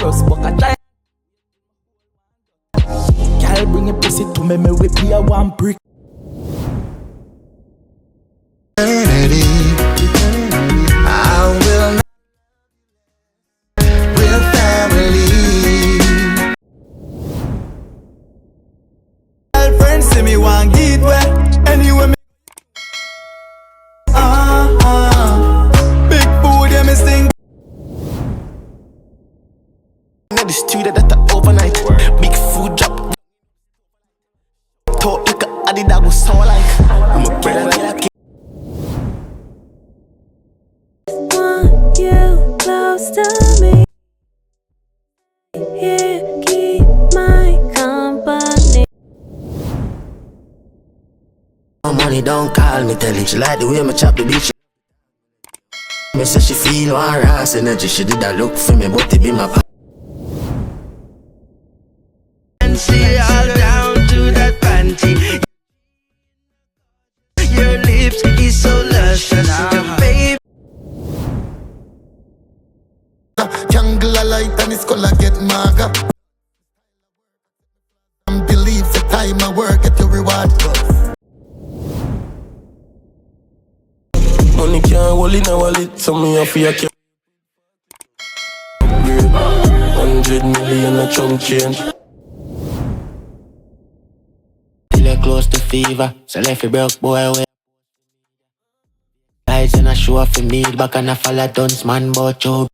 dangerous, but I try. Girl, bring a pussy to me whip me a one brick. I will not. We're family. Girlfriend see me one get wet. Anyway me big food yeah me sing. Now the studio that I overnight. Big food drop. Talk like a Adios was so like. I'm a brother like Want you close to me. Here, keep my company. money, don't call me, tell it. She like the way me chop the bitch. Me say she feel one rass energy. She did a look for me, but it be my pa. And see all down to that panty. Your lips is so luscious, baby. Jungle a light and it's gonna get maga. Believe the time I work get your reward. Money can't hold in a wallet, so me have to keep 100 million a chunk change. Till close to fever, so left a broke boy away. Lights and a show for me, back and a fall a dunce man, but you